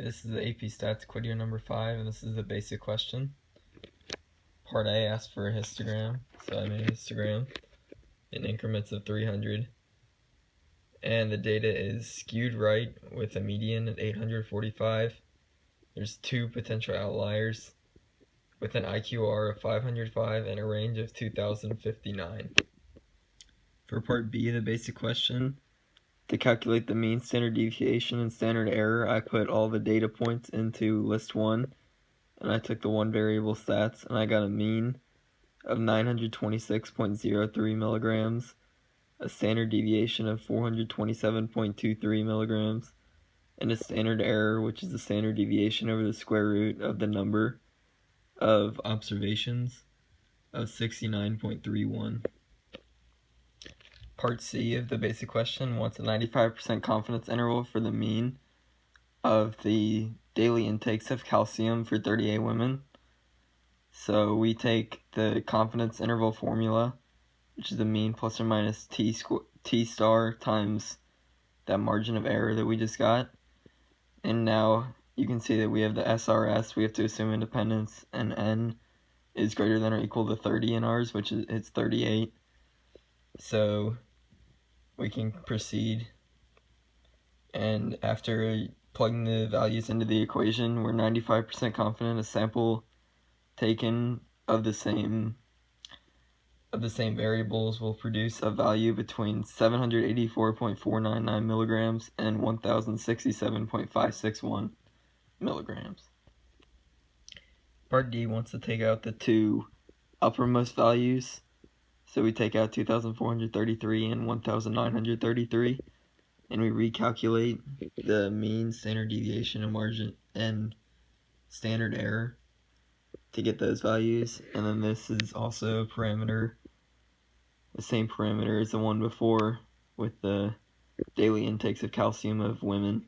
This is the AP Stats Quideo number 5, and this is the basic question. Part A asks for a histogram, so I made a histogram in increments of 300. And the data is skewed right with a median at 845. There's two potential outliers with an IQR of 505 and a range of 2059. For Part B, the basic question, to calculate the mean, standard deviation, and standard error, I put all the data points into list 1, and I took the one variable stats, and I got a mean of 926.03 milligrams, a standard deviation of 427.23 milligrams, and a standard error, which is the standard deviation over the square root of the number of observations, of 69.31. Part C of the basic question wants a 95% confidence interval for the mean of the daily intakes of calcium for 38 women. So we take the confidence interval formula, which is the mean plus or minus t star times that margin of error that we just got. And now you can see that we have the SRS, we have to assume independence, and n is greater than or equal to 30 in ours, which is it's 38. So we can proceed, and after plugging the values into the equation, we're 95% confident a sample taken of the same variables will produce a value between 784.499 milligrams and 1067.561 milligrams. Part D wants to take out the two uppermost values, so we take out 2433 and 1933, and we recalculate the mean, standard deviation, and margin and standard error to get those values. And then this is also a parameter, the same parameter as the one before with the daily intakes of calcium of women,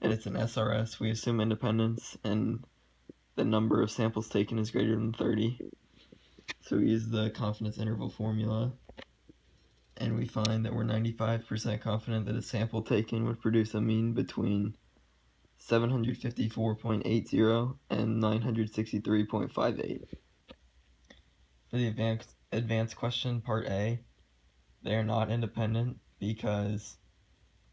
and it's an SRS. We assume independence and the number of samples taken is greater than 30. So we use the confidence interval formula, and we find that we're 95% confident that a sample taken would produce a mean between 754.80 and 963.58. For the advanced question, part A, they are not independent because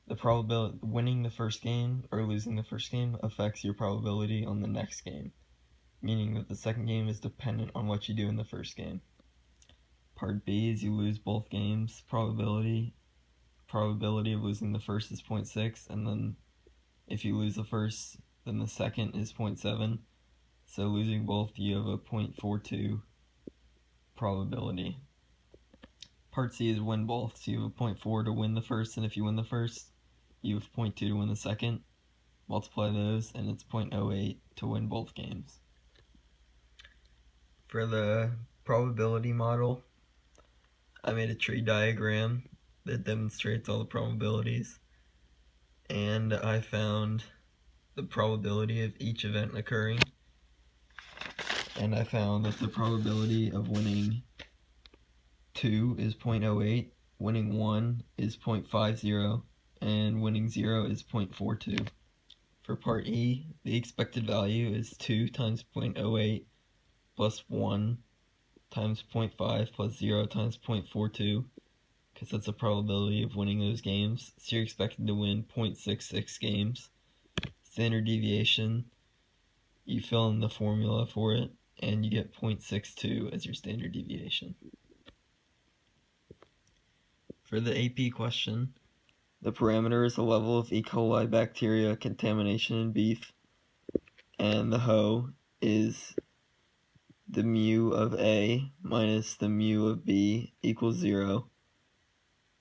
the probability winning the first game or losing the first game affects your probability on the next game, meaning that the second game is dependent on what you do in the first game. Part B is you lose both games. Probability of losing the first is 0.6, and then if you lose the first, then the second is 0.7. So losing both, you have a 0.42 probability. Part C is win both, so you have a 0.4 to win the first, and if you win the first, you have 0.2 to win the second. Multiply those, and it's 0.08 to win both games. For the probability model, I made a tree diagram that demonstrates all the probabilities, and I found the probability of each event occurring, and I found that the probability of winning 2 is 0.08, winning 1 is 0.50, and winning 0 is 0.42. For part E, the expected value is 2 times 0.08 plus 1 times 0.5 plus 0 times 0.42, because that's the probability of winning those games. So you're expected to win 0.66 games. Standard deviation, you fill in the formula for it, and you get 0.62 as your standard deviation. For the AP question, the parameter is the level of E. coli bacteria contamination in beef, and the HO is the mu of A minus the mu of B equals 0,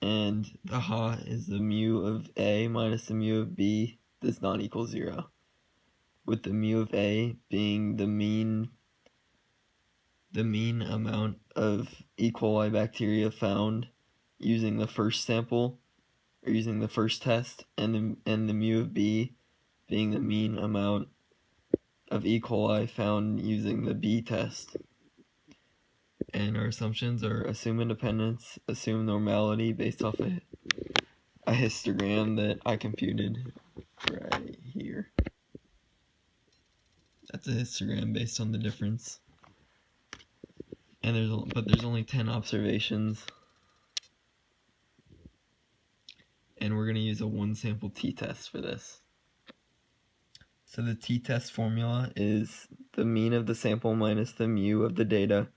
and the HA is the mu of A minus the mu of B does not equal 0, with the mu of A being the mean amount of E. coli bacteria found using the first sample, or using the first test, and the mu of B being the mean amount of E. coli found using the B test. And our assumptions are assume independence, assume normality based off a histogram that I computed right here. that's a histogram based on the difference. And there's only 10 observations. And we're going to use a one sample t-test for this. So the t-test formula is the mean of the sample minus the mu of the data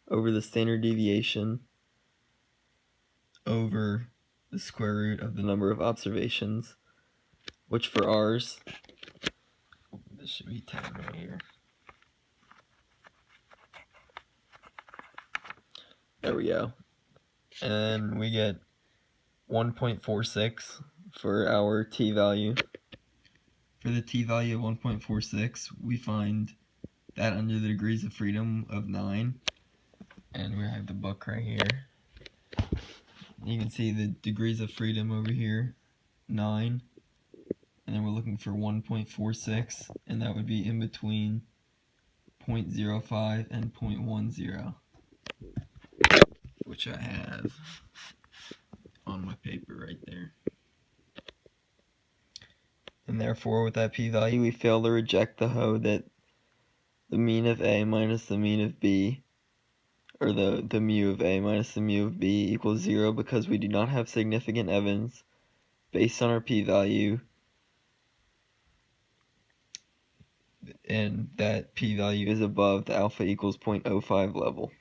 over the standard deviation over the square root of the number of observations, which for ours, this should be 10 right here. There we go. And we get 1.46 for our t-value. For the t-value of 1.46, we find that under the degrees of freedom of 9, and we have the book right here. You can see the degrees of freedom over here, 9, and then we're looking for 1.46, and that would be in between 0.05 and 0.10, which I have on my paper right there. And therefore, with that p-value, we fail to reject the hoe that the mean of A minus the mean of B, or the mu of A minus the mu of B equals 0, because we do not have significant evidence based on our p-value, and that p-value is above the alpha equals 0.05 level.